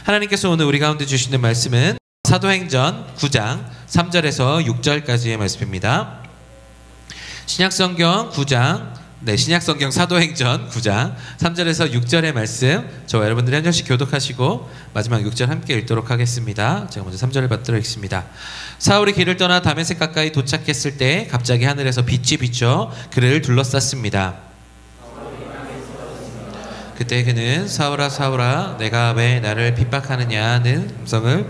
하나님께서 오늘 우리 가운데 주시는 말씀은 사도행전 9장 3절에서 6절까지의 말씀입니다. 신약성경 9장, 신약성경 사도행전 9장 3절에서 6절의 말씀, 저와 여러분들이 한 절씩 교독하시고 마지막 6절 함께 읽도록 하겠습니다. 제가 먼저 3절을 받들어 읽습니다. 사울이 길을 떠나 다메섹 가까이 도착했을 때 갑자기 하늘에서 빛이 비춰 그를 둘러쌌습니다. 그때 그는 사울아 사울아 내가 왜 나를 핍박하느냐는 음성을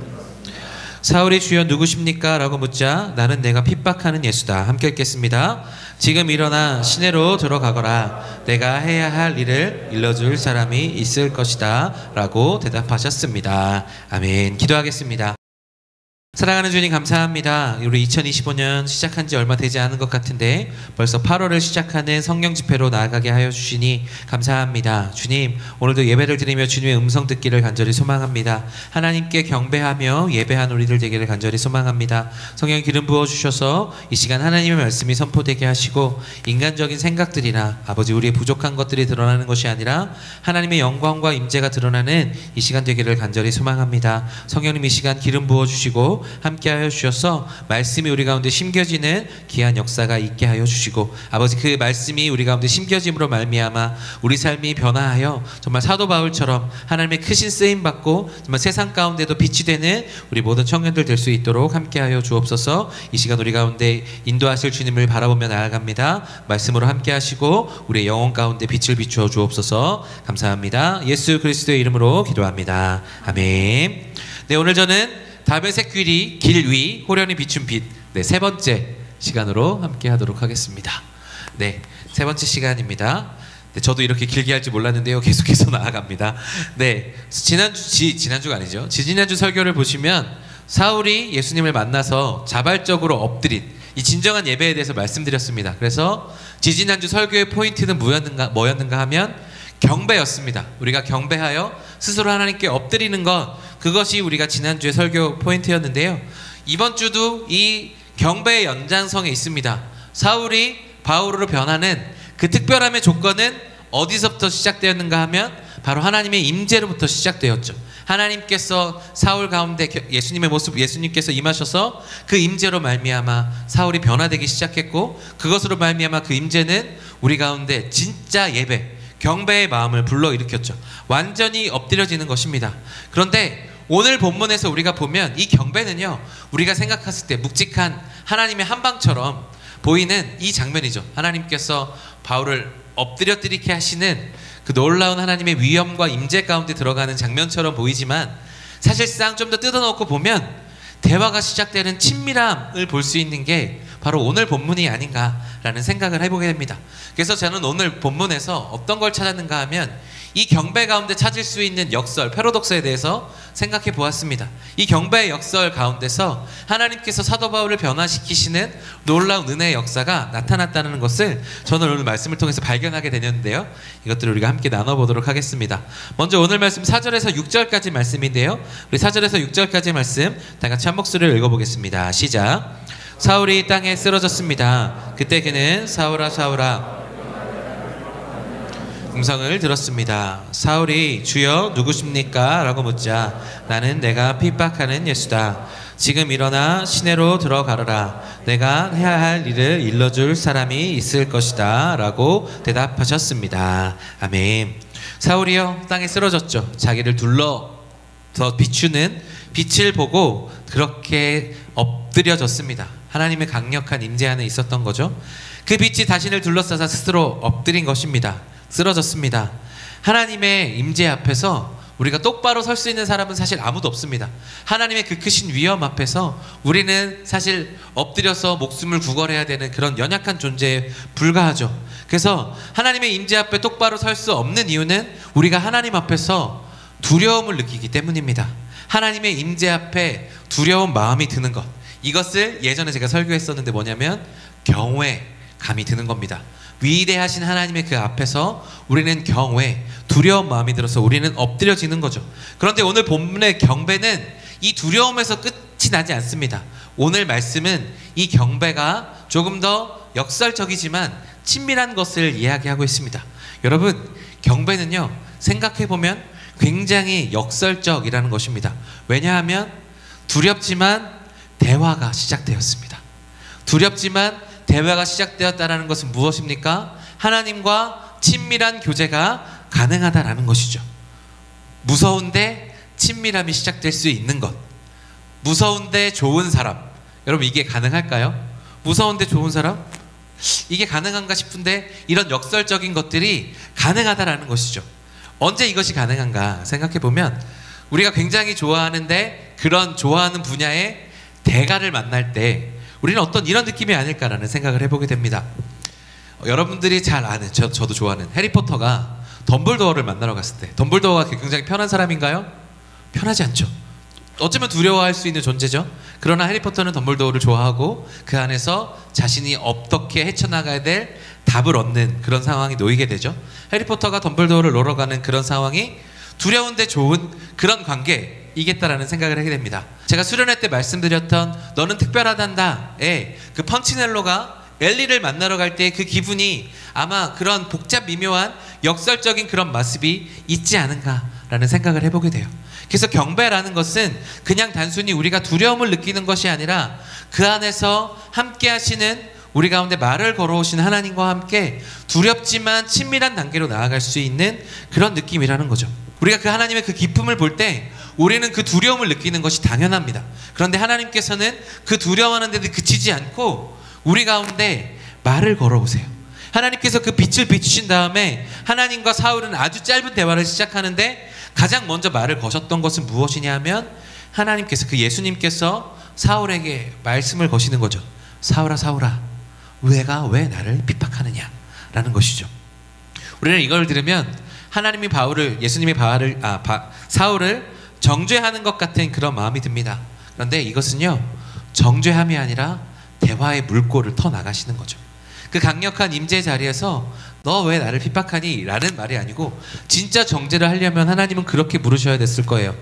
사울이 주여 누구십니까? 라고 묻자 나는 내가 핍박하는 예수다. 함께 읽겠습니다. 지금 일어나 시내로 들어가거라. 내가 해야 할 일을 일러줄 사람이 있을 것이다. 라고 대답하셨습니다. 아멘. 기도하겠습니다. 사랑하는 주님 감사합니다. 우리 2025년 시작한 지 얼마 되지 않은 것 같은데 벌써 8월을 시작하는 성령 집회로 나아가게 하여 주시니 감사합니다. 주님, 오늘도 예배를 드리며 주님의 음성 듣기를 간절히 소망합니다. 하나님께 경배하며 예배한 우리들 되기를 간절히 소망합니다. 성령 기름 부어주셔서 이 시간 하나님의 말씀이 선포되게 하시고 인간적인 생각들이나 아버지 우리의 부족한 것들이 드러나는 것이 아니라 하나님의 영광과 임재가 드러나는 이 시간 되기를 간절히 소망합니다. 성령님 이 시간 기름 부어주시고 함께하여 주셔서 말씀이 우리 가운데 심겨지는 귀한 역사가 있게 하여 주시고 아버지 그 말씀이 우리 가운데 심겨짐으로 말미암아 우리 삶이 변화하여 정말 사도 바울처럼 하나님의 크신 쓰임받고 정말 세상 가운데도 빛이 되는 우리 모든 청년들 될 수 있도록 함께하여 주옵소서. 이 시간 우리 가운데 인도하실 주님을 바라보며 나아갑니다. 말씀으로 함께하시고 우리의 영혼 가운데 빛을 비추어 주옵소서. 감사합니다. 예수 그리스도의 이름으로 기도합니다. 아멘. 네, 오늘 저는 다메섹 길 위 호련히 비춘 빛, 세 번째 시간으로 함께 하도록 하겠습니다. 네, 세 번째 시간입니다. 네, 저도 이렇게 길게 할 줄 몰랐는데요. 계속해서 나아갑니다. 네, 지난주가 아니죠. 지지난주 설교를 보시면 사울이 예수님을 만나서 자발적으로 엎드린 이 진정한 예배에 대해서 말씀드렸습니다. 그래서 지지난주 설교의 포인트는 뭐였는가 하면 경배였습니다. 우리가 경배하여 스스로 하나님께 엎드리는 것, 그것이 우리가 지난주의 설교 포인트였는데요. 이번 주도 이 경배의 연장성에 있습니다. 사울이 바울로 변하는 그 특별함의 조건은 어디서부터 시작되었는가 하면 바로 하나님의 임재로부터 시작되었죠. 하나님께서 사울 가운데 예수님의 모습, 예수님께서 임하셔서 그 임재로 말미암아 사울이 변화되기 시작했고 그것으로 말미암아 그 임재는 우리 가운데 진짜 예배, 경배의 마음을 불러일으켰죠. 완전히 엎드려지는 것입니다. 그런데 오늘 본문에서 우리가 보면 이 경배는요, 우리가 생각했을 때 묵직한 하나님의 한방처럼 보이는 이 장면이죠. 하나님께서 바울을 엎드려뜨리게 하시는 그 놀라운 하나님의 위엄과 임재 가운데 들어가는 장면처럼 보이지만 사실상 좀 더 뜯어놓고 보면 대화가 시작되는 친밀함을 볼 수 있는 게 바로 오늘 본문이 아닌가라는 생각을 해보게 됩니다. 그래서 저는 오늘 본문에서 어떤 걸 찾았는가 하면 이 경배 가운데 찾을 수 있는 역설, 패러독스에 대해서 생각해 보았습니다. 이 경배의 역설 가운데서 하나님께서 사도 바울을 변화시키시는 놀라운 은혜의 역사가 나타났다는 것을 저는 오늘 말씀을 통해서 발견하게 되는데요. 이것들을 우리가 함께 나눠보도록 하겠습니다. 먼저 오늘 말씀 4절에서 6절까지 말씀인데요. 우리 4절에서 6절까지 말씀 다 같이 한 목소리를 읽어보겠습니다. 시작. 사울이 땅에 쓰러졌습니다. 그때 그는 사울아 사울아 음성을 들었습니다. 사울이 주여 누구십니까? 라고 묻자 나는 내가 핍박하는 예수다. 지금 일어나 시내로 들어가라. 내가 해야 할 일을 일러줄 사람이 있을 것이다. 라고 대답하셨습니다. 아멘. 사울이요 땅에 쓰러졌죠. 자기를 둘러서 비추는 빛을 보고 그렇게 엎드려졌습니다. 하나님의 강력한 임재 안에 있었던 거죠. 그 빛이 자신을 둘러싸서 스스로 엎드린 것입니다. 쓰러졌습니다. 하나님의 임재 앞에서 우리가 똑바로 설 수 있는 사람은 사실 아무도 없습니다. 하나님의 그 크신 위엄 앞에서 우리는 사실 엎드려서 목숨을 구걸해야 되는 그런 연약한 존재에 불과하죠. 그래서 하나님의 임재 앞에 똑바로 설 수 없는 이유는 우리가 하나님 앞에서 두려움을 느끼기 때문입니다. 하나님의 임재 앞에 두려운 마음이 드는 것, 이것을 예전에 제가 설교했었는데 뭐냐면 경외감이 드는 겁니다. 위대하신 하나님의 그 앞에서 우리는 경외, 두려운 마음이 들어서 우리는 엎드려지는 거죠. 그런데 오늘 본문의 경배는 이 두려움에서 끝이 나지 않습니다. 오늘 말씀은 이 경배가 조금 더 역설적이지만 친밀한 것을 이야기하고 있습니다. 여러분, 경배는요, 생각해보면 굉장히 역설적이라는 것입니다. 왜냐하면 두렵지만 대화가 시작되었습니다. 두렵지만 대화가 시작되었다는 것은 무엇입니까? 하나님과 친밀한 교제가 가능하다라는 것이죠. 무서운데 친밀함이 시작될 수 있는 것. 무서운데 좋은 사람. 여러분, 이게 가능할까요? 무서운데 좋은 사람? 이게 가능한가 싶은데 이런 역설적인 것들이 가능하다라는 것이죠. 언제 이것이 가능한가 생각해보면 우리가 굉장히 좋아하는데 그런 좋아하는 분야의 대가를 만날 때 우리는 어떤 이런 느낌이 아닐까라는 생각을 해보게 됩니다. 여러분들이 잘 아는, 저도 좋아하는 해리포터가 덤블도어를 만나러 갔을 때 덤블도어가 굉장히 편한 사람인가요? 편하지 않죠. 어쩌면 두려워할 수 있는 존재죠. 그러나 해리포터는 덤블도어를 좋아하고 그 안에서 자신이 어떻게 헤쳐나가야 될 답을 얻는 그런 상황이 놓이게 되죠. 해리포터가 덤블도어를 놀러 가는 그런 상황이 두려운데 좋은 그런 관계이겠다라는 생각을 하게 됩니다. 제가 수련회 때 말씀드렸던 너는 특별하단다의 그 펀치넬로가 엘리를 만나러 갈 때 그 기분이 아마 그런 복잡 미묘한 역설적인 그런 모습이 있지 않은가라는 생각을 해보게 돼요. 그래서 경배라는 것은 그냥 단순히 우리가 두려움을 느끼는 것이 아니라 그 안에서 함께 하시는 우리 가운데 말을 걸어오시는 하나님과 함께 두렵지만 친밀한 단계로 나아갈 수 있는 그런 느낌이라는 거죠. 우리가 그 하나님의 그 기쁨을 볼 때 우리는 그 두려움을 느끼는 것이 당연합니다. 그런데 하나님께서는 그 두려워하는 데도 그치지 않고 우리 가운데 말을 걸어오세요. 하나님께서 그 빛을 비추신 다음에 하나님과 사울은 아주 짧은 대화를 시작하는데 가장 먼저 말을 거셨던 것은 무엇이냐 하면 하나님께서, 그 예수님께서 사울에게 말씀을 거시는 거죠. 사울아 사울아 내가 왜 나를 핍박하느냐 라는 것이죠. 우리는 이걸 들으면 하나님이 예수님이 사울을 정죄하는 것 같은 그런 마음이 듭니다. 그런데 이것은요, 정죄함이 아니라 대화의 물꼬를 터 나가시는 거죠. 그 강력한 임재의 자리에서 너 왜 나를 핍박하니? 라는 말이 아니고 진짜 정죄를 하려면 하나님은 그렇게 물으셔야 됐을 거예요.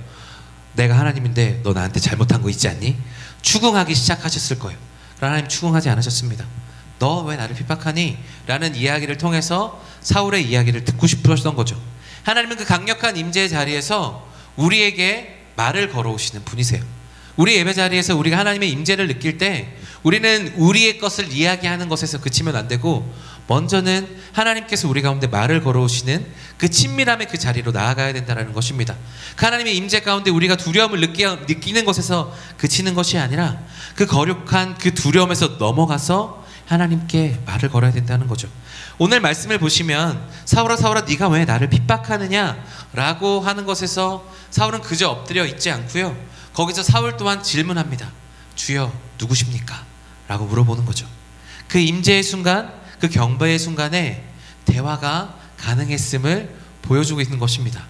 내가 하나님인데 너 나한테 잘못한 거 있지 않니? 추궁하기 시작하셨을 거예요. 그러나 하나님 추궁하지 않으셨습니다. 너 왜 나를 핍박하니? 라는 이야기를 통해서 사울의 이야기를 듣고 싶으셨던 거죠. 하나님은 그 강력한 임재의 자리에서 우리에게 말을 걸어오시는 분이세요. 우리 예배 자리에서 우리가 하나님의 임재를 느낄 때 우리는 우리의 것을 이야기하는 것에서 그치면 안 되고 먼저는 하나님께서 우리 가운데 말을 걸어오시는 그 친밀함의 그 자리로 나아가야 된다는 것입니다. 그 하나님의 임재 가운데 우리가 두려움을 느끼는 것에서 그치는 것이 아니라 그 거룩한 그 두려움에서 넘어가서 하나님께 말을 걸어야 된다는 거죠. 오늘 말씀을 보시면 사울아 사울아 네가 왜 나를 핍박하느냐 라고 하는 것에서 사울은 그저 엎드려 있지 않고요, 거기서 사울 또한 질문합니다. 주여 누구십니까? 라고 물어보는 거죠. 그 임재의 순간, 그 경배의 순간에 대화가 가능했음을 보여주고 있는 것입니다.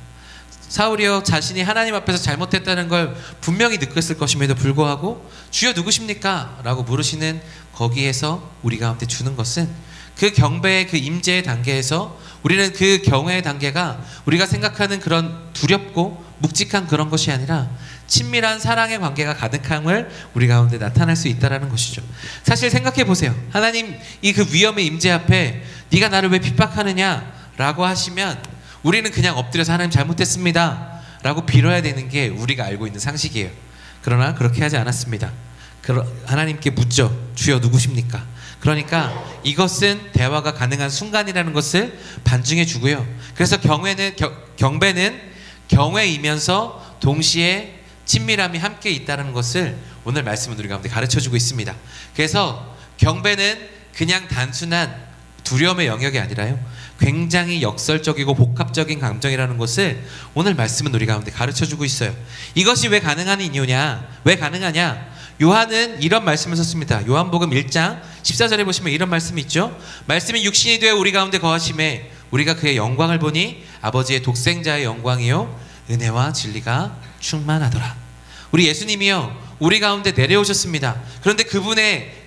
사울이요, 자신이 하나님 앞에서 잘못했다는 걸 분명히 느꼈을 것임에도 불구하고 주여 누구십니까? 라고 물으시는 거기에서 우리 가운데 주는 것은 그 경배의 그 임재의 단계에서 우리는 그 경외의 단계가 우리가 생각하는 그런 두렵고 묵직한 그런 것이 아니라 친밀한 사랑의 관계가 가득함을 우리 가운데 나타날 수 있다는 것이죠. 사실 생각해 보세요. 하나님 이 그 위험의 임재 앞에 네가 나를 왜 핍박하느냐 라고 하시면 우리는 그냥 엎드려서 하나님 잘못했습니다 라고 빌어야 되는 게 우리가 알고 있는 상식이에요. 그러나 그렇게 하지 않았습니다. 하나님께 묻죠. 주여 누구십니까? 그러니까 이것은 대화가 가능한 순간이라는 것을 반증해 주고요. 그래서 경배는 경외이면서 동시에 친밀함이 함께 있다는 것을 오늘 말씀은 우리 가운데 가르쳐주고 있습니다. 그래서 경배는 그냥 단순한 두려움의 영역이 아니라요, 굉장히 역설적이고 복합적인 감정이라는 것을 오늘 말씀은 우리 가운데 가르쳐주고 있어요. 이것이 왜 가능한 이유냐, 왜 가능하냐? 요한은 이런 말씀을 썼습니다. 요한복음 1장 14절에 보시면 이런 말씀이 있죠. 말씀이 육신이 되어 우리 가운데 거하심에 우리가 그의 영광을 보니 아버지의 독생자의 영광이요 은혜와 진리가 충만하더라. 우리 예수님이요 우리 가운데 내려오셨습니다. 그런데 그분의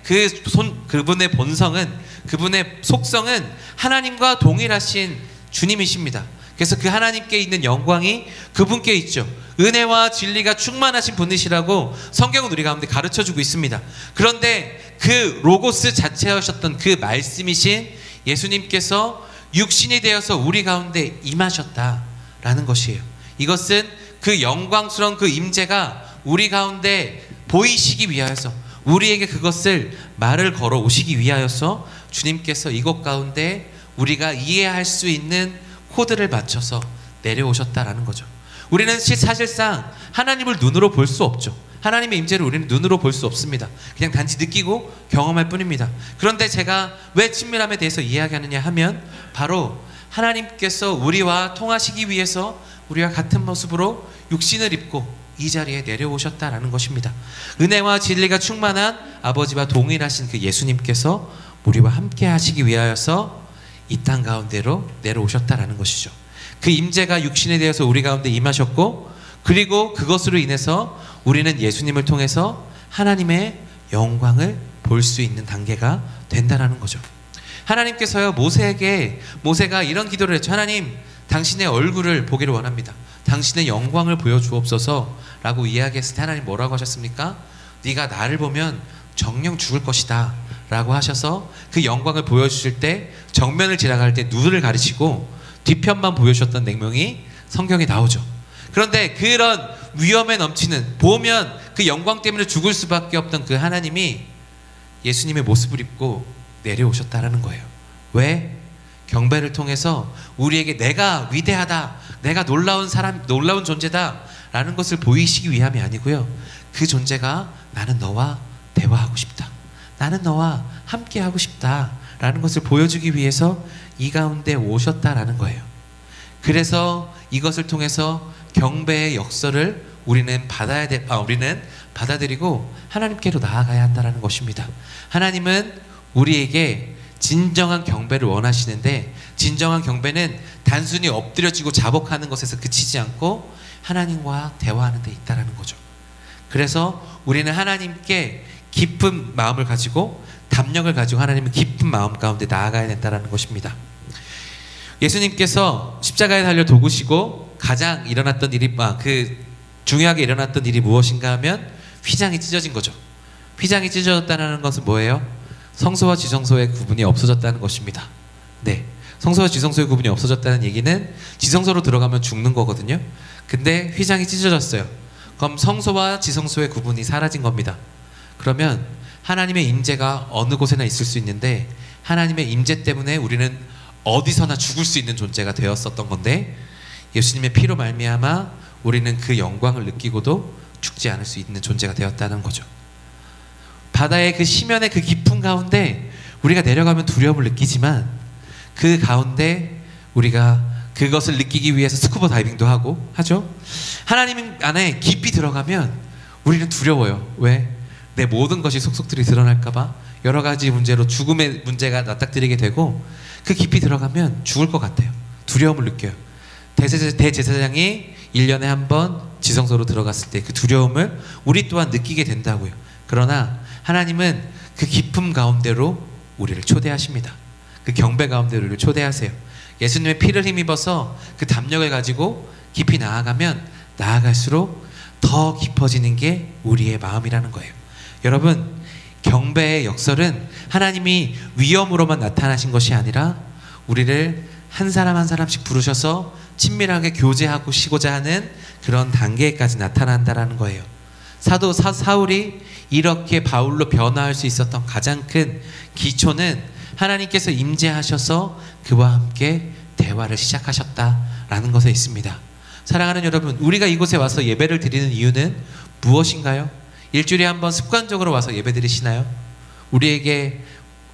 그분의 본성은, 그분의 속성은 하나님과 동일하신 주님이십니다. 그래서 그 하나님께 있는 영광이 그분께 있죠. 은혜와 진리가 충만하신 분이시라고 성경은 우리 가운데 가르쳐주고 있습니다. 그런데 그 로고스 자체하셨던 그 말씀이신 예수님께서 육신이 되어서 우리 가운데 임하셨다라는 것이에요. 이것은 그 영광스러운 그 임재가 우리 가운데 보이시기 위하여서, 우리에게 그것을 말을 걸어 오시기 위하여서 주님께서 이곳 가운데 우리가 이해할 수 있는 코드를 맞춰서 내려오셨다라는 거죠. 우리는 사실상 하나님을 눈으로 볼 수 없죠. 하나님의 임재를 우리는 눈으로 볼 수 없습니다. 그냥 단지 느끼고 경험할 뿐입니다. 그런데 제가 왜 친밀함에 대해서 이야기하느냐 하면, 바로 하나님께서 우리와 통하시기 위해서 우리와 같은 모습으로 육신을 입고 이 자리에 내려오셨다라는 것입니다. 은혜와 진리가 충만한 아버지와 동일하신 그 예수님께서 우리와 함께 하시기 위하여서 이 땅 가운데로 내려오셨다라는 것이죠. 그 임재가 육신에 대해서 우리 가운데 임하셨고, 그리고 그것으로 인해서 우리는 예수님을 통해서 하나님의 영광을 볼 수 있는 단계가 된다라는 거죠. 하나님께서요, 모세가 이런 기도를 했죠. 하나님, 당신의 얼굴을 보기를 원합니다. 당신의 영광을 보여주옵소서 라고 이야기했을 때 하나님 뭐라고 하셨습니까? 네가 나를 보면 정녕 죽을 것이다 라고 하셔서 그 영광을 보여주실 때 정면을 지나갈 때 눈을 가리시고 뒤편만 보여주셨던 내용이 성경에 나오죠. 그런데 그런 위험에 넘치는, 보면 그 영광 때문에 죽을 수밖에 없던 그 하나님이 예수님의 모습을 입고 내려오셨다라는 거예요. 왜? 경배를 통해서 우리에게 내가 위대하다, 내가 놀라운 존재다 라는 것을 보이시기 위함이 아니고요, 그 존재가 나는 너와 대화하고 싶다, 나는 너와 함께 하고 싶다 라는 것을 보여주기 위해서 이 가운데 오셨다라는 거예요. 그래서 이것을 통해서 경배의 역설을 우리는 받아들이고 하나님께로 나아가야 한다는 것입니다. 하나님은 우리에게 진정한 경배를 원하시는데, 진정한 경배는 단순히 엎드려지고 자복하는 것에서 그치지 않고 하나님과 대화하는 데 있다는 거죠. 그래서 우리는 하나님께 깊은 마음을 가지고, 담력을 가지고 하나님의 깊은 마음 가운데 나아가야 된다는 것입니다. 예수님께서 십자가에 달려 도구시고 가장 중요하게 일어났던 일이 무엇인가 하면 휘장이 찢어진 거죠. 휘장이 찢어졌다는 것은 뭐예요? 성소와 지성소의 구분이 없어졌다는 것입니다. 네, 성소와 지성소의 구분이 없어졌다는 얘기는 지성소로 들어가면 죽는 거거든요. 근데 휘장이 찢어졌어요. 그럼 성소와 지성소의 구분이 사라진 겁니다. 그러면 하나님의 임재가 어느 곳에나 있을 수 있는데, 하나님의 임재 때문에 우리는 어디서나 죽을 수 있는 존재가 되었었던 건데, 예수님의 피로 말미암아 우리는 그 영광을 느끼고도 죽지 않을 수 있는 존재가 되었다는 거죠. 바다의 그 심연의 그 깊은 가운데 우리가 내려가면 두려움을 느끼지만, 그 가운데 우리가 그것을 느끼기 위해서 스쿠버 다이빙도 하죠. 하나님 안에 깊이 들어가면 우리는 두려워요. 왜? 내 모든 것이 속속들이 드러날까봐 여러 가지 문제로 죽음의 문제가 맞닥뜨리게 되고, 그 깊이 들어가면 죽을 것 같아요. 두려움을 느껴요. 대제사장이 1년에 한 번 지성소로 들어갔을 때 그 두려움을 우리 또한 느끼게 된다고요. 그러나 하나님은 그 깊음 가운데로 우리를 초대하십니다. 그 경배 가운데로 우리를 초대하세요. 예수님의 피를 힘입어서 그 담력을 가지고 깊이 나아갈수록 더 깊어지는 게 우리의 마음이라는 거예요. 여러분, 경배의 역설은 하나님이 위엄으로만 나타나신 것이 아니라 우리를 한 사람 한 사람씩 부르셔서 친밀하게 교제하시고자 하는 그런 단계까지 나타난다라는 거예요. 사도 사울이 이렇게 바울로 변화할 수 있었던 가장 큰 기초는 하나님께서 임재하셔서 그와 함께 대화를 시작하셨다라는 것에 있습니다. 사랑하는 여러분, 우리가 이곳에 와서 예배를 드리는 이유는 무엇인가요? 일주일에 한 번 습관적으로 와서 예배 드리시나요? 우리에게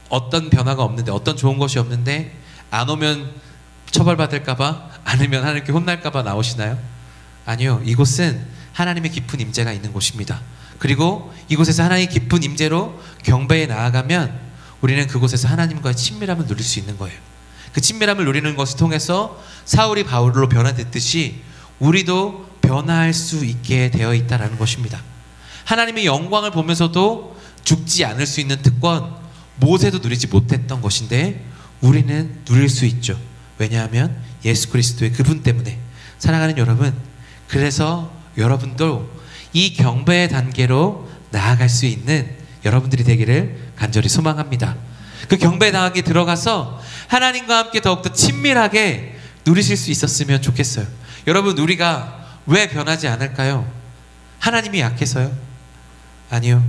어떤 변화가 없는데, 어떤 좋은 것이 없는데 안 오면 처벌받을까봐, 안 오면 하나님께 혼날까봐 나오시나요? 아니요. 이곳은 하나님의 깊은 임재가 있는 곳입니다. 그리고 이곳에서 하나님의 깊은 임재로 경배에 나아가면 우리는 그곳에서 하나님과의 친밀함을 누릴 수 있는 거예요. 그 친밀함을 누리는 것을 통해서 사울이 바울로 변화됐듯이 우리도 변화할 수 있게 되어 있다는 것입니다. 하나님의 영광을 보면서도 죽지 않을 수 있는 특권, 모세도 누리지 못했던 것인데 우리는 누릴 수 있죠. 왜냐하면 예수 그리스도의 그분 때문에. 사랑하는 여러분, 그래서 여러분도 이 경배의 단계로 나아갈 수 있는 여러분들이 되기를 간절히 소망합니다. 그 경배 단계에 들어가서 하나님과 함께 더욱더 친밀하게 누리실 수 있었으면 좋겠어요. 여러분, 우리가 왜 변하지 않을까요? 하나님이 약해서요? 아니요.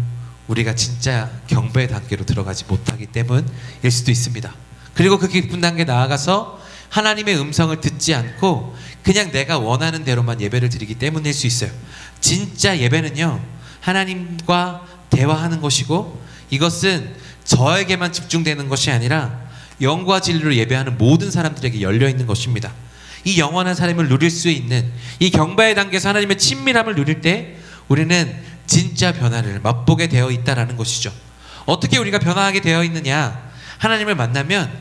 우리가 진짜 경배의 단계로 들어가지 못하기 때문일 수도 있습니다. 그리고 그 깊은 단계 나아가서 하나님의 음성을 듣지 않고 그냥 내가 원하는 대로만 예배를 드리기 때문일 수 있어요. 진짜 예배는요, 하나님과 대화하는 것이고, 이것은 저에게만 집중되는 것이 아니라 영과 진리로 예배하는 모든 사람들에게 열려있는 것입니다. 이 영원한 삶을 누릴 수 있는 이 경배의 단계에서 하나님의 친밀함을 누릴 때 우리는 진짜 변화를 맛보게 되어 있다는 것이죠. 어떻게 우리가 변화하게 되어 있느냐? 하나님을 만나면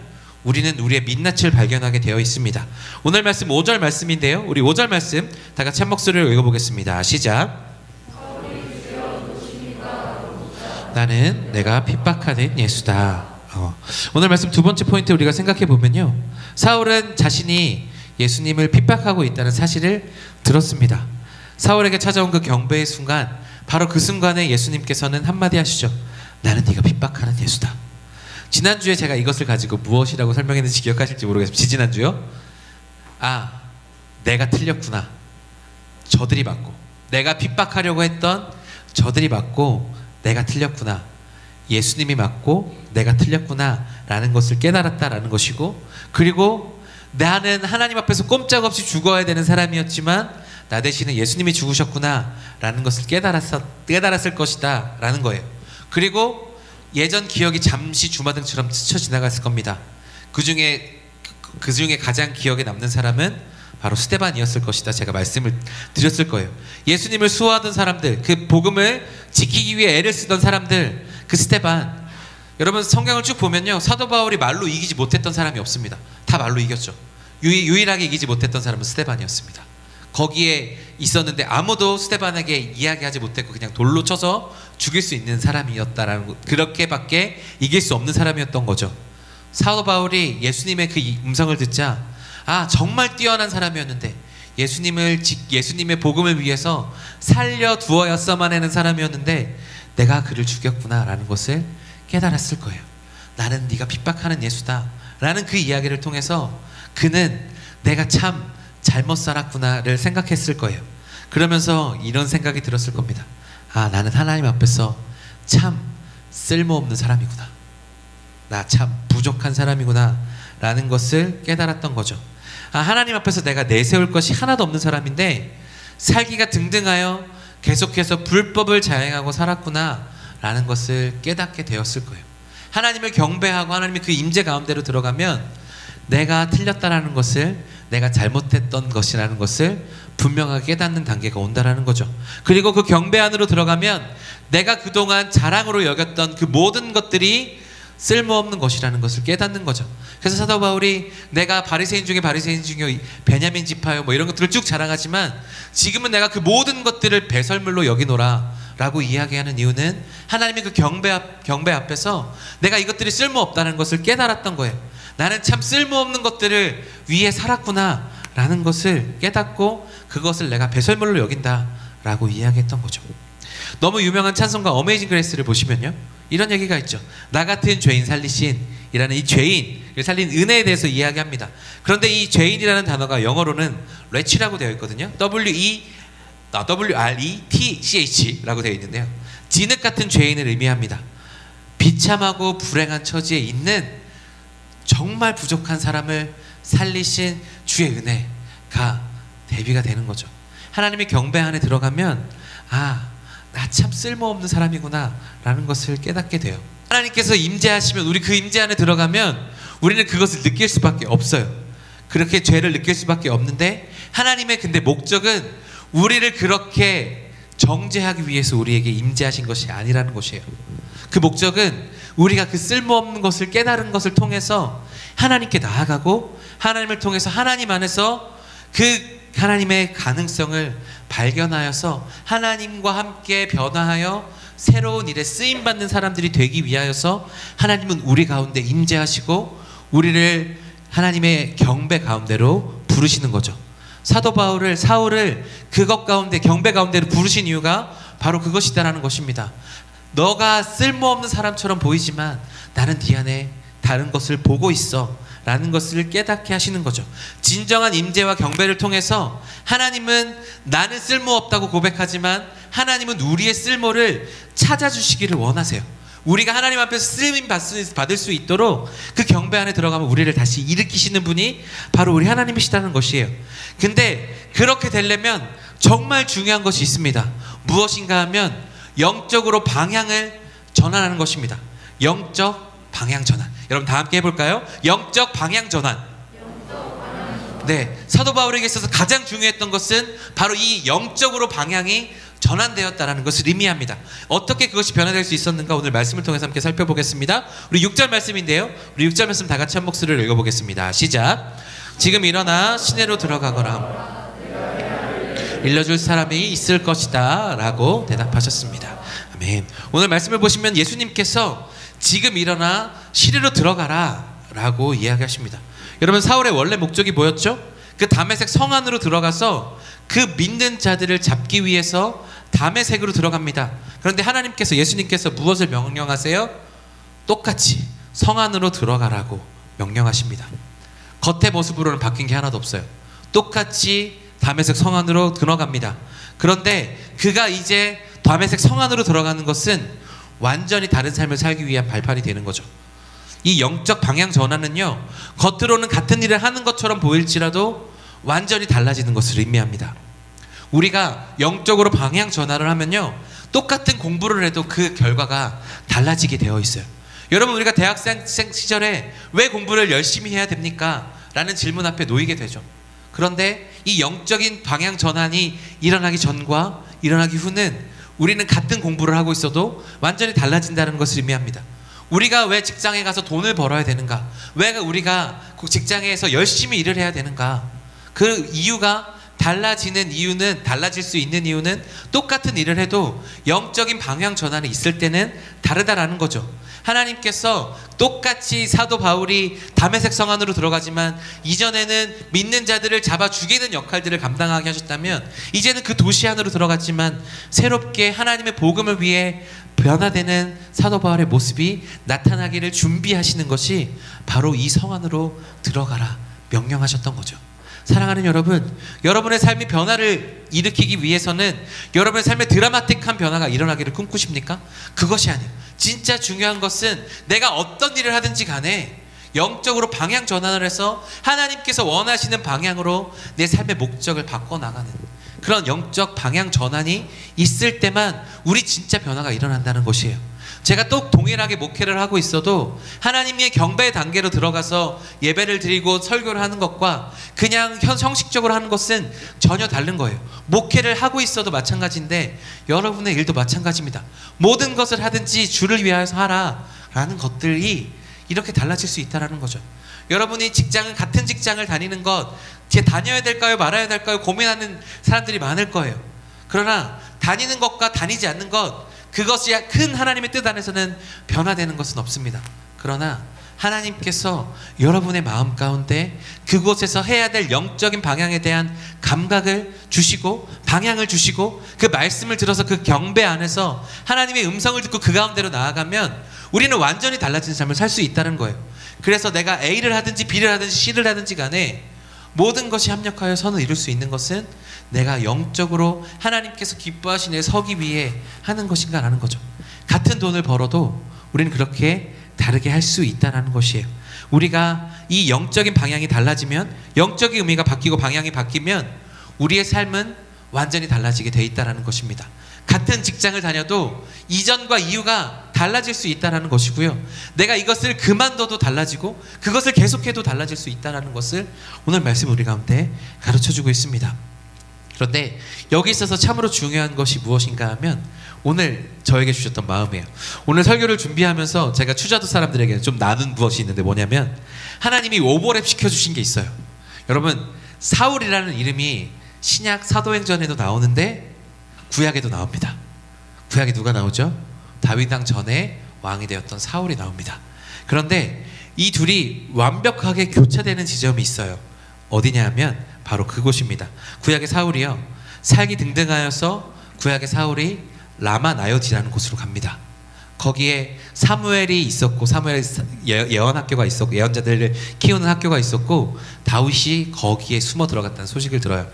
우리는 우리의 민낯을 발견하게 되어 있습니다. 오늘 말씀 5절 말씀인데요, 우리 5절 말씀 다 같이 한 목소리로 읽어보겠습니다. 시작. 나는 내가 핍박하는 예수다. 오늘 말씀 두 번째 포인트 우리가 생각해 보면요, 사울은 자신이 예수님을 핍박하고 있다는 사실을 들었습니다. 사울에게 찾아온 그 경배의 순간, 바로 그 순간에 예수님께서는 한마디 하시죠. 나는 네가 핍박하는 예수다. 지난주에 제가 이것을 가지고 무엇이라고 설명했는지 기억하실지 모르겠습니다. 지지난주요? 아, 내가 틀렸구나. 저들이 맞고, 내가 핍박하려고 했던 저들이 맞고 내가 틀렸구나. 예수님이 맞고 내가 틀렸구나 라는 것을 깨달았다라는 것이고, 그리고 나는 하나님 앞에서 꼼짝없이 죽어야 되는 사람이었지만 나 대신에 예수님이 죽으셨구나 라는 것을 깨달았을 것이다 라는 거예요. 그리고 예전 기억이 잠시 주마등처럼 스쳐 지나갔을 겁니다. 그 중에 가장 기억에 남는 사람은 바로 스데반이었을 것이다. 제가 말씀을 드렸을 거예요. 예수님을 수호하던 사람들, 그 복음을 지키기 위해 애를 쓰던 사람들, 그 스데반. 여러분, 성경을 쭉 보면요, 사도 바울이 말로 이기지 못했던 사람이 없습니다. 다 말로 이겼죠. 유일하게 이기지 못했던 사람은 스데반이었습니다. 거기에 있었는데 아무도 스데반에게 이야기하지 못했고 그냥 돌로 쳐서 죽일 수 있는 사람이었다라는 것, 그렇게밖에 이길 수 없는 사람이었던 거죠. 사도 바울이 예수님의 그 음성을 듣자, 아, 정말 뛰어난 사람이었는데 예수님의 복음을 위해서 살려두어야만 하는 사람이었는데 내가 그를 죽였구나 라는 것을 깨달았을 거예요. 나는 네가 핍박하는 예수다 라는 그 이야기를 통해서 그는 내가 참 잘못 살았구나를 생각했을 거예요. 그러면서 이런 생각이 들었을 겁니다. 아, 나는 하나님 앞에서 참 쓸모없는 사람이구나. 나 참 부족한 사람이구나 라는 것을 깨달았던 거죠. 아, 하나님 앞에서 내가 내세울 것이 하나도 없는 사람인데 살기가 등등하여 계속해서 불법을 자행하고 살았구나 라는 것을 깨닫게 되었을 거예요. 하나님을 경배하고 하나님의 그 임재 가운데로 들어가면 내가 틀렸다라는 것을, 내가 잘못했던 것이라는 것을 분명하게 깨닫는 단계가 온다라는 거죠. 그리고 그 경배 안으로 들어가면 내가 그동안 자랑으로 여겼던 그 모든 것들이 쓸모없는 것이라는 것을 깨닫는 거죠. 그래서 사도 바울이 내가 바리새인 중에 베냐민 지파요 뭐 이런 것들을 쭉 자랑하지만 지금은 내가 그 모든 것들을 배설물로 여기노라 라고 이야기하는 이유는 하나님의 그 경배 앞에서 내가 이것들이 쓸모없다는 것을 깨달았던 거예요. 나는 참 쓸모없는 것들을 위해 살았구나 라는 것을 깨닫고 그것을 내가 배설물로 여긴다 라고 이야기했던 거죠. 너무 유명한 찬송가 어메이징 그레이스를 보시면요, 이런 얘기가 있죠. 나 같은 죄인 살리신 이라는 이 죄인을 살린 은혜에 대해서 이야기합니다. 그런데 이 죄인이라는 단어가 영어로는 wretch라고 되어 있거든요. W-R-E-T-C-H라고 되어 있는데요, 진흙 같은 죄인을 의미합니다. 비참하고 불행한 처지에 있는 정말 부족한 사람을 살리신 주의 은혜가 대비가 되는 거죠. 하나님의 경배 안에 들어가면 아, 나 참 쓸모없는 사람이구나 라는 것을 깨닫게 돼요. 하나님께서 임재하시면, 우리 그 임재 안에 들어가면 우리는 그것을 느낄 수밖에 없어요. 그렇게 죄를 느낄 수밖에 없는데 하나님의 근데 목적은 우리를 그렇게 정죄하기 위해서 우리에게 임재하신 것이 아니라는 것이에요. 그 목적은 우리가 그 쓸모없는 것을 깨달은 것을 통해서 하나님께 나아가고 하나님을 통해서 하나님 안에서 그 하나님의 가능성을 발견하여서 하나님과 함께 변화하여 새로운 일에 쓰임받는 사람들이 되기 위하여서 하나님은 우리 가운데 임재하시고 우리를 하나님의 경배 가운데로 부르시는 거죠. 사도 사울을 그것 가운데, 경배 가운데로 부르신 이유가 바로 그것이다라는 것입니다. 너가 쓸모없는 사람처럼 보이지만 나는 네 안에 다른 것을 보고 있어 라는 것을 깨닫게 하시는 거죠. 진정한 임재와 경배를 통해서 하나님은 나는 쓸모없다고 고백하지만 하나님은 우리의 쓸모를 찾아주시기를 원하세요. 우리가 하나님 앞에서 쓰임 받을 수 있도록 그 경배 안에 들어가면 우리를 다시 일으키시는 분이 바로 우리 하나님이시다는 것이에요. 근데 그렇게 되려면 정말 중요한 것이 있습니다. 무엇인가 하면 영적으로 방향을 전환하는 것입니다. 영적 방향 전환. 여러분 다 함께 해볼까요? 영적 방향 전환. 네, 사도 바울에게 있어서 가장 중요했던 것은 바로 이 영적으로 방향이 전환되었다라는 것을 의미합니다. 어떻게 그것이 변화될 수 있었는가 오늘 말씀을 통해서 함께 살펴보겠습니다. 우리 6절 말씀인데요. 우리 6절 말씀 다 같이 한 목소리를 읽어보겠습니다. 시작. 지금 일어나 시내로 들어가거라. 일러줄 사람이 있을 것이다 라고 대답하셨습니다. 아멘. 오늘 말씀을 보시면 예수님께서 지금 일어나 시내로 들어가라 라고 이야기하십니다. 여러분 사울의 원래 목적이 뭐였죠? 그 다메섹 성 안으로 들어가서 그 믿는 자들을 잡기 위해서 다메섹으로 들어갑니다. 그런데 하나님께서 예수님께서 무엇을 명령하세요? 똑같이 성 안으로 들어가라고 명령하십니다. 겉의 모습으로는 바뀐 게 하나도 없어요. 똑같이 다메섹 성 안으로 들어갑니다. 그런데 그가 이제 다메섹 성 안으로 들어가는 것은 완전히 다른 삶을 살기 위한 발판이 되는 거죠. 이 영적 방향 전환은요, 겉으로는 같은 일을 하는 것처럼 보일지라도 완전히 달라지는 것을 의미합니다. 우리가 영적으로 방향 전환을 하면요, 똑같은 공부를 해도 그 결과가 달라지게 되어 있어요. 여러분 우리가 대학생 시절에 왜 공부를 열심히 해야 됩니까? 라는 질문 앞에 놓이게 되죠. 그런데 이 영적인 방향 전환이 일어나기 전과 일어나기 후는 우리는 같은 공부를 하고 있어도 완전히 달라진다는 것을 의미합니다. 우리가 왜 직장에 가서 돈을 벌어야 되는가? 왜 우리가 직장에서 열심히 일을 해야 되는가? 그 이유가 달라질 수 있는 이유는 똑같은 일을 해도 영적인 방향 전환이 있을 때는 다르다라는 거죠. 하나님께서 똑같이 사도 바울이 다메섹 성 안으로 들어가지만 이전에는 믿는 자들을 잡아 죽이는 역할들을 감당하게 하셨다면 이제는 그 도시 안으로 들어갔지만 새롭게 하나님의 복음을 위해 변화되는 사도 바울의 모습이 나타나기를 준비하시는 것이 바로 이 성 안으로 들어가라 명령하셨던 거죠. 사랑하는 여러분, 여러분의 삶이 변화를 일으키기 위해서는 여러분의 삶에 드라마틱한 변화가 일어나기를 꿈꾸십니까? 그것이 아니에요. 진짜 중요한 것은 내가 어떤 일을 하든지 간에 영적으로 방향 전환을 해서 하나님께서 원하시는 방향으로 내 삶의 목적을 바꿔나가는 그런 영적 방향 전환이 있을 때만 우리 진짜 변화가 일어난다는 것이에요. 제가 또 동일하게 목회를 하고 있어도 하나님의 경배의 단계로 들어가서 예배를 드리고 설교를 하는 것과 그냥 형식적으로 하는 것은 전혀 다른 거예요. 목회를 하고 있어도 마찬가지인데 여러분의 일도 마찬가지입니다. 모든 것을 하든지 주를 위하여서 하라 라는 것들이 이렇게 달라질 수 있다는 거죠. 여러분이 같은 직장을 다니는 것, 다녀야 될까요 말아야 될까요 고민하는 사람들이 많을 거예요. 그러나 다니는 것과 다니지 않는 것, 그것이 큰 하나님의 뜻 안에서는 변화되는 것은 없습니다. 그러나 하나님께서 여러분의 마음 가운데 그곳에서 해야 될 영적인 방향에 대한 감각을 주시고 방향을 주시고 그 말씀을 들어서 그 경배 안에서 하나님의 음성을 듣고 그 가운데로 나아가면 우리는 완전히 달라진 삶을 살 수 있다는 거예요. 그래서 내가 A를 하든지 B를 하든지 C를 하든지 간에 모든 것이 합력하여 선을 이룰 수 있는 것은 내가 영적으로 하나님께서 기뻐하시는 데 서기 위해 하는 것인가 라는 거죠. 같은 돈을 벌어도 우리는 그렇게 다르게 할 수 있다는 것이에요. 우리가 이 영적인 방향이 달라지면, 영적인 의미가 바뀌고 방향이 바뀌면 우리의 삶은 완전히 달라지게 돼 있다는 것입니다. 같은 직장을 다녀도 이전과 이유가 달라질 수 있다는 것이고요. 내가 이것을 그만둬도 달라지고 그것을 계속해도 달라질 수 있다는 것을 오늘 말씀 우리 가운데 가르쳐주고 있습니다. 그런데 여기 있어서 참으로 중요한 것이 무엇인가 하면 오늘 저에게 주셨던 마음이에요. 오늘 설교를 준비하면서 제가 추자도 사람들에게 좀 나눈 무엇이 있는데 뭐냐면 하나님이 오버랩 시켜주신 게 있어요. 여러분 사울이라는 이름이 신약 사도행전에도 나오는데 구약에도 나옵니다. 구약에 누가 나오죠? 다윗 왕 전에 왕이 되었던 사울이 나옵니다. 그런데 이 둘이 완벽하게 교차되는 지점이 있어요. 어디냐 하면 바로 그곳입니다. 구약의 사울이요, 살기 등등하여서 구약의 사울이 라마 나요디라는 곳으로 갑니다. 거기에 사무엘이 있었고, 사무엘 예언 학교가 있었고, 예언자들을 키우는 학교가 있었고, 다윗이 거기에 숨어 들어갔다는 소식을 들어요.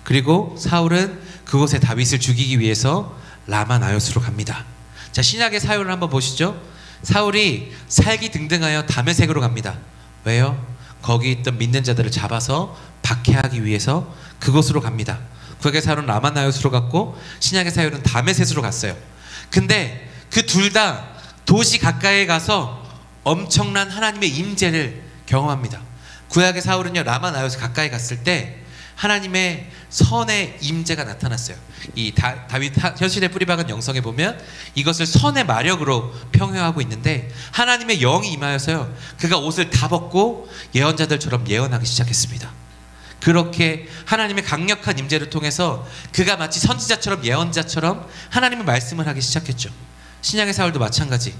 그리고 사울은 그곳에 다윗을 죽이기 위해서 라마 나요스로 갑니다. 자, 신약의 사울을 한번 보시죠. 사울이 살기 등등하여 다메섹으로 갑니다. 왜요? 거기 있던 믿는 자들을 잡아서 박해하기 위해서 그곳으로 갑니다. 구약의 사울은 라마 나요스로 갔고, 신약의 사울은 다메섹으로 갔어요. 근데 그 둘 다 도시 가까이에 가서 엄청난 하나님의 임재를 경험합니다. 구약의 사울은요, 라마 나요스 가까이 갔을 때 하나님의 선의 임재가 나타났어요. 이 다윗 현실의 뿌리박은 영성에 보면 이것을 선의 마력으로 평행하고 있는데, 하나님의 영이 임하여서요, 그가 옷을 다 벗고 예언자들처럼 예언하기 시작했습니다. 그렇게 하나님의 강력한 임재를 통해서 그가 마치 선지자처럼, 예언자처럼 하나님의 말씀을 하기 시작했죠. 신약의 사울도 마찬가지.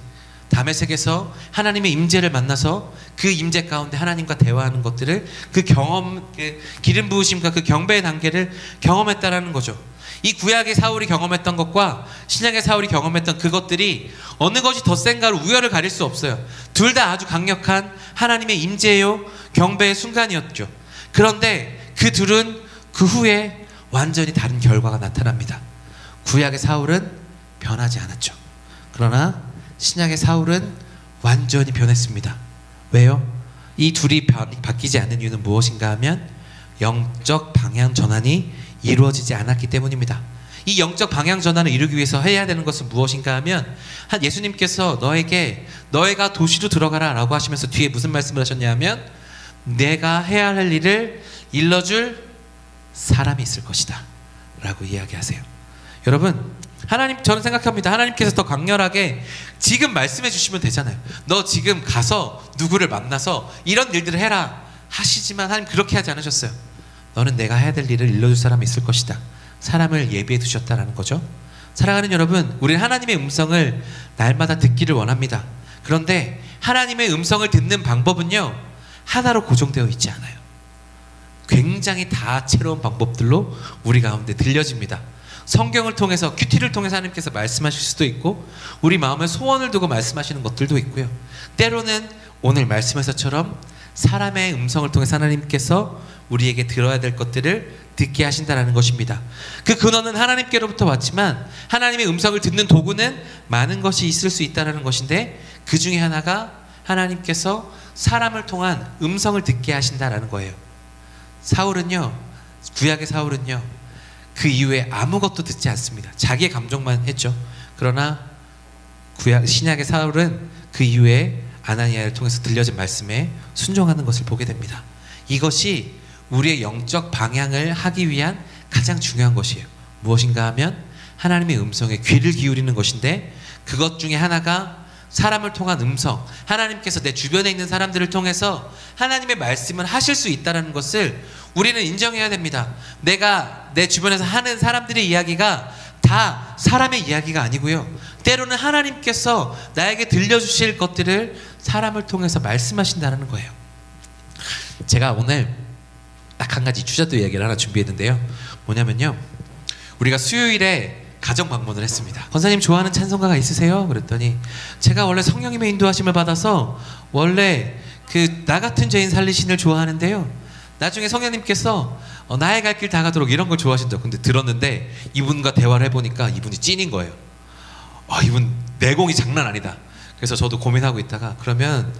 다메섹에서 하나님의 임재를 만나서 그 임재 가운데 하나님과 대화하는 것들을, 그 경험, 그 기름 부으심과 그 경배의 단계를 경험했다라는 거죠. 이 구약의 사울이 경험했던 것과 신약의 사울이 경험했던 그것들이 어느 것이 더 센가를 우열을 가릴 수 없어요. 둘 다 아주 강력한 하나님의 임재요, 경배의 순간이었죠. 그런데 그 둘은 그 후에 완전히 다른 결과가 나타납니다. 구약의 사울은 변하지 않았죠. 그러나 신약의 사울은 완전히 변했습니다. 왜요? 이 둘이 바뀌지 않는 이유는 무엇인가 하면 영적 방향 전환이 이루어지지 않았기 때문입니다. 이 영적 방향 전환을 이루기 위해서 해야 되는 것은 무엇인가 하면, 예수님께서 너희가 도시로 들어가라 라고 하시면서 뒤에 무슨 말씀을 하셨냐 하면, 내가 해야 할 일을 일러줄 사람이 있을 것이다 라고 이야기하세요. 여러분, 저는 생각합니다. 하나님께서 더 강렬하게 지금 말씀해 주시면 되잖아요. 너 지금 가서 누구를 만나서 이런 일들을 해라 하시지만, 하나님 그렇게 하지 않으셨어요. 너는 내가 해야 될 일을 일러줄 사람이 있을 것이다. 사람을 예비해 두셨다라는 거죠. 사랑하는 여러분, 우리는 하나님의 음성을 날마다 듣기를 원합니다. 그런데 하나님의 음성을 듣는 방법은요, 하나로 고정되어 있지 않아요. 굉장히 다채로운 방법들로 우리 가운데 들려집니다. 성경을 통해서, 큐티를 통해서 하나님께서 말씀하실 수도 있고, 우리 마음에 소원을 두고 말씀하시는 것들도 있고요. 때로는 오늘 말씀에서처럼 사람의 음성을 통해서 하나님께서 우리에게 들어야 될 것들을 듣게 하신다는 것입니다. 그 근원은 하나님께로부터 왔지만 하나님의 음성을 듣는 도구는 많은 것이 있을 수 있다는 것인데, 그 중에 하나가 하나님께서 사람을 통한 음성을 듣게 하신다는 거예요. 사울은요, 구약의 사울은요, 그 이후에 아무것도 듣지 않습니다. 자기의 감정만 했죠. 그러나 신약의 사울은 그 이후에 아나니아를 통해서 들려진 말씀에 순종하는 것을 보게 됩니다. 이것이 우리의 영적 방향을 하기 위한 가장 중요한 것이에요. 무엇인가 하면 하나님의 음성에 귀를 기울이는 것인데, 그것 중에 하나가 사람을 통한 음성, 하나님께서 내 주변에 있는 사람들을 통해서 하나님의 말씀을 하실 수 있다는 것을 우리는 인정해야 됩니다. 내가 내 주변에서 하는 사람들의 이야기가 다 사람의 이야기가 아니고요, 때로는 하나님께서 나에게 들려주실 것들을 사람을 통해서 말씀하신다는 거예요. 제가 오늘 딱 한 가지 주자도 이야기를 하나 준비했는데요. 뭐냐면요, 우리가 수요일에 가정 방문을 했습니다. 권사님 좋아하는 찬송가가 있으세요? 그랬더니 제가 원래 성령님의 인도하심을 받아서 원래 나 같은 죄인 살리신을 좋아하는데요, 나중에 성령님께서 나의 갈 길 다 가도록 이런 걸 좋아하신다고. 근데 들었는데 이분과 대화를 해보니까 이분이 찐인 거예요. 이분 내공이 장난 아니다. 그래서 저도 고민하고 있다가, 그러면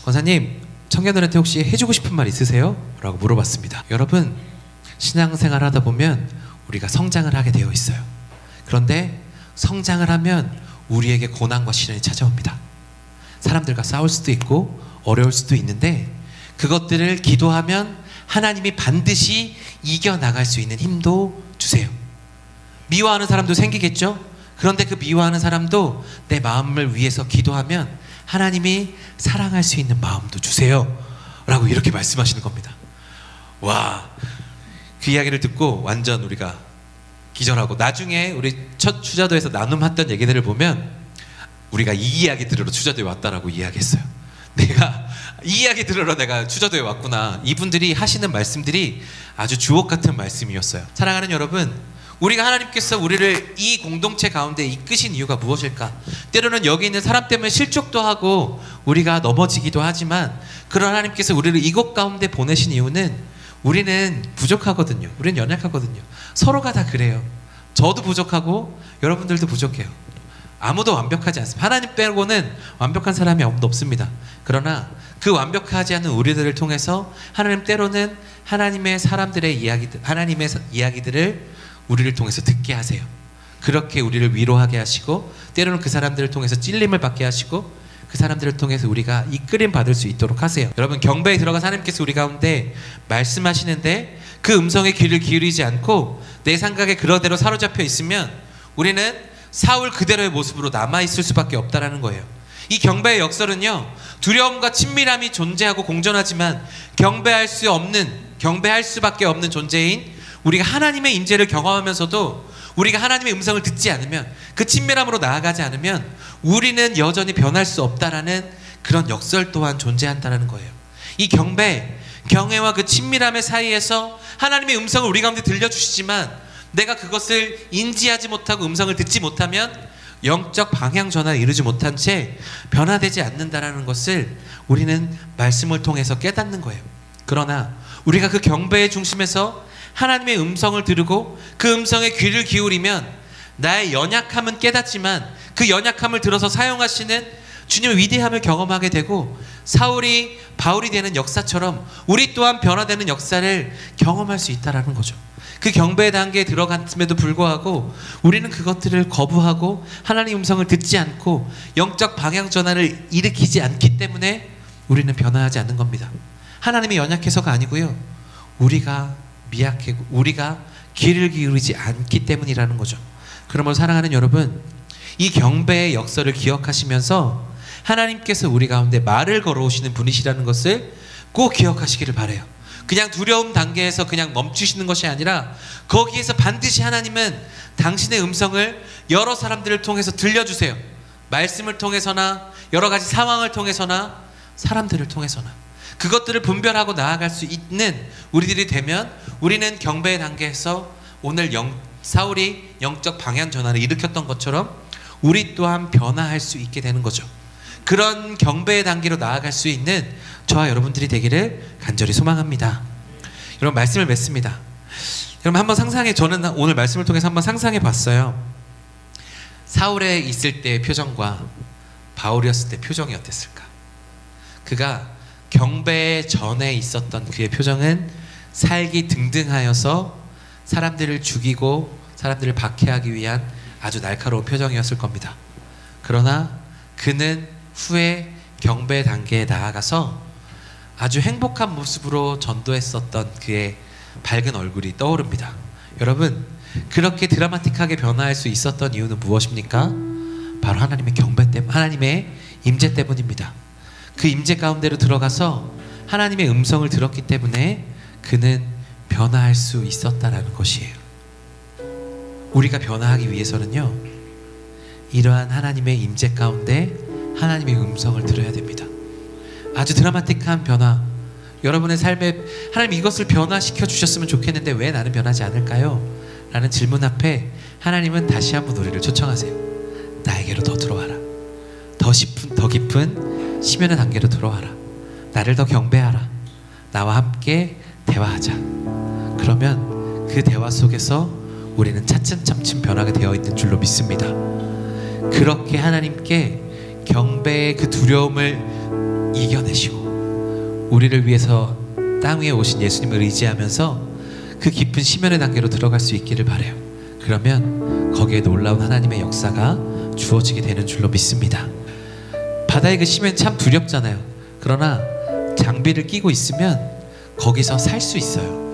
권사님 청년들한테 혹시 해주고 싶은 말 있으세요? 라고 물어봤습니다. 여러분, 신앙생활 하다 보면 우리가 성장을 하게 되어 있어요. 그런데 성장을 하면 우리에게 고난과 시련이 찾아옵니다. 사람들과 싸울 수도 있고 어려울 수도 있는데, 그것들을 기도하면 하나님이 반드시 이겨나갈 수 있는 힘도 주세요. 미워하는 사람도 생기겠죠? 그런데 그 미워하는 사람도 내 마음을 위해서 기도하면 하나님이 사랑할 수 있는 마음도 주세요 라고 이렇게 말씀하시는 겁니다. 와, 그 이야기를 듣고 완전 우리가 기절하고, 나중에 우리 첫 추자도에서 나눔했던 얘기들을 보면 우리가 이 이야기 들으러 추자도에 왔다라고 이야기했어요. 내가 이 이야기 들으러 내가 추자도에 왔구나. 이분들이 하시는 말씀들이 아주 주옥 같은 말씀이었어요. 사랑하는 여러분, 우리가 하나님께서 우리를 이 공동체 가운데 이끄신 이유가 무엇일까? 때로는 여기 있는 사람 때문에 실족도 하고 우리가 넘어지기도 하지만, 그런 하나님께서 우리를 이곳 가운데 보내신 이유는 우리는 부족하거든요. 우리는 연약하거든요. 서로가 다 그래요. 저도 부족하고 여러분들도 부족해요. 아무도 완벽하지 않습니다. 하나님 빼고는 완벽한 사람이 아무도 없습니다. 그러나 그 완벽하지 않은 우리들을 통해서 하나님 때로는 하나님의 사람들의 이야기들, 하나님의 이야기들을 우리를 통해서 듣게 하세요. 그렇게 우리를 위로하게 하시고, 때로는 그 사람들을 통해서 찔림을 받게 하시고, 그 사람들을 통해서 우리가 이끌림 받을 수 있도록 하세요. 여러분, 경배에 들어간 하나님께서 우리 가운데 말씀하시는데 그 음성에 귀를 기울이지 않고 내 생각에 그러대로 사로잡혀 있으면 우리는 사울 그대로의 모습으로 남아있을 수밖에 없다라는 거예요. 이 경배의 역설은요, 두려움과 친밀함이 존재하고 공존하지만 경배할 수밖에 없는 존재인 우리가 하나님의 임재를 경험하면서도 우리가 하나님의 음성을 듣지 않으면, 그 친밀함으로 나아가지 않으면 우리는 여전히 변할 수 없다라는 그런 역설 또한 존재한다는 거예요. 이 경외와 그 친밀함의 사이에서 하나님의 음성을 우리 가운데 들려주시지만 내가 그것을 인지하지 못하고 음성을 듣지 못하면 영적 방향 전환에 이르지 못한 채 변화되지 않는다라는 것을 우리는 말씀을 통해서 깨닫는 거예요. 그러나 우리가 그 경배의 중심에서 하나님의 음성을 들으고 그 음성에 귀를 기울이면 나의 연약함은 깨닫지만 그 연약함을 들어서 사용하시는 주님의 위대함을 경험하게 되고, 사울이 바울이 되는 역사처럼 우리 또한 변화되는 역사를 경험할 수 있다는 거죠. 그 경배의 단계에 들어갔음에도 불구하고 우리는 그것들을 거부하고 하나님의 음성을 듣지 않고 영적 방향 전환을 일으키지 않기 때문에 우리는 변화하지 않는 겁니다. 하나님이 연약해서가 아니고요, 우리가 미약하고 우리가 귀를 기울이지 않기 때문이라는 거죠. 그러므로 사랑하는 여러분, 이 경배의 역설을 기억하시면서 하나님께서 우리 가운데 말을 걸어오시는 분이시라는 것을 꼭 기억하시기를 바라요. 그냥 두려움 단계에서 그냥 멈추시는 것이 아니라 거기에서 반드시 하나님은 당신의 음성을 여러 사람들을 통해서 들려주세요. 말씀을 통해서나 여러 가지 상황을 통해서나 사람들을 통해서나 그것들을 분별하고 나아갈 수 있는 우리들이 되면 우리는 경배의 단계에서 오늘 사울이 영적 방향 전환을 일으켰던 것처럼 우리 또한 변화할 수 있게 되는 거죠. 그런 경배의 단계로 나아갈 수 있는 저와 여러분들이 되기를 간절히 소망합니다. 여러분, 말씀을 맺습니다. 여러분, 한번 저는 오늘 말씀을 통해서 한번 상상해 봤어요. 사울에 있을 때의 표정과 바울이었을 때 표정이 어땠을까? 그가 경배 전에 있었던 그의 표정은 살기 등등하여서 사람들을 죽이고 사람들을 박해하기 위한 아주 날카로운 표정이었을 겁니다. 그러나 그는 후에 경배 단계에 나아가서 아주 행복한 모습으로 전도했었던 그의 밝은 얼굴이 떠오릅니다. 여러분, 그렇게 드라마틱하게 변화할 수 있었던 이유는 무엇입니까? 바로 하나님의 경배 때문, 하나님의 임재 때문입니다. 그 임재 가운데로 들어가서 하나님의 음성을 들었기 때문에 그는 변화할 수 있었다라는 것이에요. 우리가 변화하기 위해서는요, 이러한 하나님의 임재 가운데 하나님의 음성을 들어야 됩니다. 아주 드라마틱한 변화, 여러분의 삶에 하나님 이것을 변화시켜 주셨으면 좋겠는데 왜 나는 변하지 않을까요? 라는 질문 앞에 하나님은 다시 한번 우리를 초청하세요. 나에게로 더 들어와라. 더 깊은 심연의 단계로 들어와라. 나를 더 경배하라. 나와 함께 대화하자. 그러면 그 대화 속에서 우리는 차츰차츰 변하게 되어 있는 줄로 믿습니다. 그렇게 하나님께 경배의 그 두려움을 이겨내시고 우리를 위해서 땅 위에 오신 예수님을 의지하면서 그 깊은 심연의 단계로 들어갈 수 있기를 바라요. 그러면 거기에 놀라운 하나님의 역사가 주어지게 되는 줄로 믿습니다. 바다의 그 심연 참 두렵잖아요. 그러나 장비를 끼고 있으면 거기서 살 수 있어요.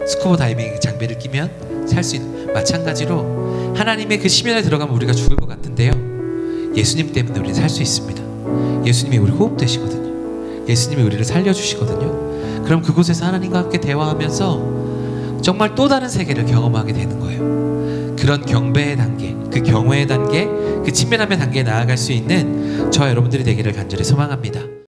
스쿠버 다이빙 장비를 끼면 살 수 있는, 마찬가지로 하나님의 그 심연에 들어가면 우리가 죽을 것 같은데요, 예수님 때문에 우리는 살 수 있습니다. 예수님이 우리 호흡 되시거든요. 예수님이 우리를 살려주시거든요. 그럼 그곳에서 하나님과 함께 대화하면서 정말 또 다른 세계를 경험하게 되는 거예요. 그런 경배의 단계, 그 경외의 단계, 그 친밀함의 단계에 나아갈 수 있는 저와 여러분들이 되기를 간절히 소망합니다.